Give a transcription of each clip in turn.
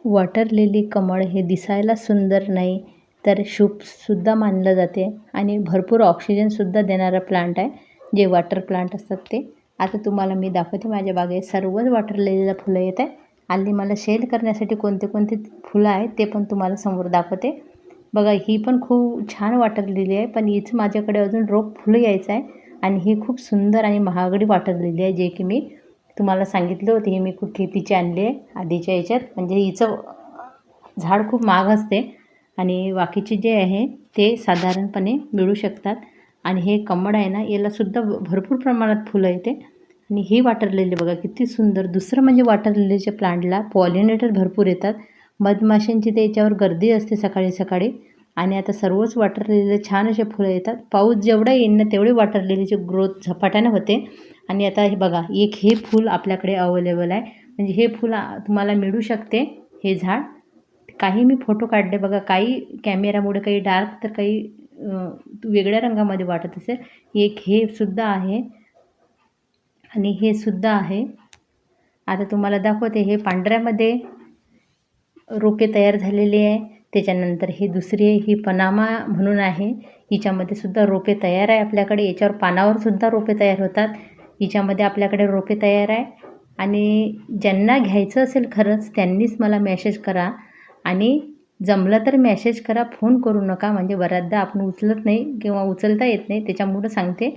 Water lily कमळ हे दिसायला सुंदर नाही तर शुभसुद्धा मानलं जाते आणि भरपूर ऑक्सिजनसुद्धा देणारा प्लांट आहे, जे वॉटर प्लांट असतात ते. आता तुम्हाला मी दाखवते माझ्या बागेत सर्वच वॉटर लिलीला फुलं येत आहे. आणि मला सेल करण्यासाठी कोणते कोणते फुलं आहेत ते पण तुम्हाला समोर दाखवते. बघा, ही पण खूप छान वॉटर लिली आहे, पण हिचं माझ्याकडे अजून रोप फुलं यायचं आहे. आणि ही खूप सुंदर आणि महागडी वॉटर लिली आहे, जे की मी तुम्हाला सांगितले होते. हे मी खूप खेतीची आणली आहे आधीच्या याच्यात. म्हणजे हिचं झाड खूप महाग असते आणि बाकीचे जे आहे ते साधारणपणे मिळू शकतात. आणि हे कमळ आहे ना, यालासुद्धा भरपूर प्रमाणात फुलं येते. आणि ही वॉटर लिली बघा किती सुंदर. दुसरं म्हणजे वॉटर लिलीच्या प्लांटला पॉलिनेटर भरपूर येतात. मधमाशांची ते याच्यावर गर्दी असते सकाळी सकाळी. आणि आता सर्वच वॉटर लिलीला छान असे फुलं येतात. पाऊस जेवढा येईल ना तेवढे वॉटर लिलीची ग्रोथ झपाट्याने होते. आणि आता हे बघा, एक हे फूल आपल्याकडे अवेलेबल आहे. म्हणजे हे फूल तुम्हाला मिळू शकते. हे झाड काही मी फोटो काढले बघा, काही कॅमेरामुळे काही डार्क तर काही वेगळ्या रंगामध्ये वाटत असेल. एक हे सुद्धा आहे आणि हे सुद्धा आहे. आता तुम्हाला दाखवते. हे पांढऱ्यामध्ये रोपे तयार झालेली आहे. त्याच्यानंतर हे दुसरी ही पनामा म्हणून आहे, हिच्यामध्ये सुद्धा रोपे तयार आहे आपल्याकडे. याच्यावर पानावर सुद्धा रोपे तयार होतात. हिच्यामध्ये आपल्याकडे रोपे तयार आहे. आणि ज्यांना घ्यायचं असेल खरंच त्यांनीच मला मेसेज करा. आणि जमलं तर मेसेज करा, फोन करू नका. म्हणजे बऱ्याचदा आपण उचलत नाही किंवा उचलता येत नाही, त्याच्यामुळं सांगते.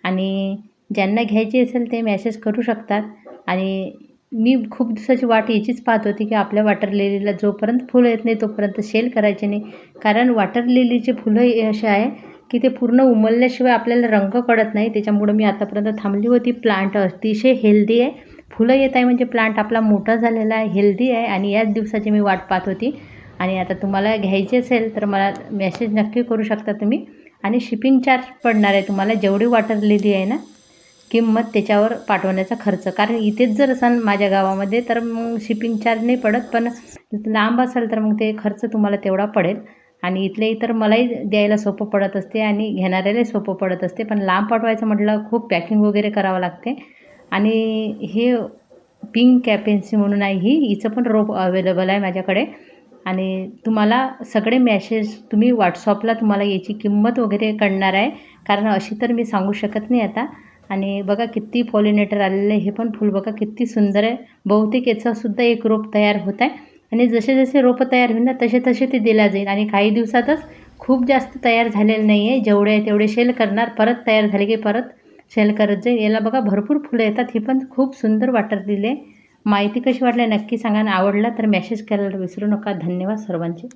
आणि ज्यांना घ्यायची असेल ते मेसेज करू शकतात. आणि मी खूप दिवसाची वाट याचीच पाहत होती की आपल्या वॉटर लिलीला जोपर्यंत फुलं येत नाही तोपर्यंत सेल करायचे नाही. कारण वॉटर लिलीचे फुलं असे आहे की ते पूर्ण उमलल्याशिवाय आपल्याला रंग कळत नाही. त्याच्यामुळं मी आतापर्यंत थांबली होती. प्लांट अतिशय हेल्दी आहे, फुलं येत आहे म्हणजे प्लांट आपला मोठा झालेला आहे, हेल्दी आहे. आणि याच दिवसाची मी वाट पाहत होती. आणि आता तुम्हाला घ्यायची असेल तर मला मेसेज नक्की करू शकता तुम्ही. आणि शिपिंग चार्ज पडणार आहे तुम्हाला. जेवढी वॉटर लिली आहे ना किंमत त्याच्यावर पाठवण्याचा खर्च. कारण इथेच जर असाल माझ्या गावामध्ये तर मग शिपिंग चार्ज नाही पडत, पण लांब असेल तर मग ते खर्च तुम्हाला तेवढा पडेल. आणि इथले इतर मलाही द्यायला सोपं पडत असते आणि घेणाऱ्यालाही सोपं पडत असते. पण लांब पाठवायचं म्हटलं खूप पॅकिंग वगैरे करावं लागते. आणि हे पिंक कॅपेन्सी म्हणून आहे, हिचं पण रोप अवेलेबल आहे माझ्याकडे. आणि तुम्हाला सगळे मेसेज तुम्ही व्हॉट्सअपला तुम्हाला याची किंमत वगैरे कळणार आहे, कारण अशी तर मी सांगू शकत नाही आता. आणि बघा किती पॉलिनेटर आलेलं आहे. हे पण फूल बघा किती सुंदर आहे. बहुतेक याचासुद्धा एक रोप तयार होत आहे. आणि जसे जसे रोपं तयार होईल ना तसे तसे ते दिल्या जाईल. आणि काही दिवसातच खूप जास्त तयार झालेलं नाही आहे, जेवढे आहे तेवढे सेल करणार. परत तयार झाले की परत सेल करत जाईल. याला बघा भरपूर फुलं येतात. ही पण खूप सुंदर वॉटर लिली आहे. माहिती कशी वाटली नक्की सांगा. आणि आवडला तर मेसेज करायला विसरू नका. धन्यवाद सर्वांचे.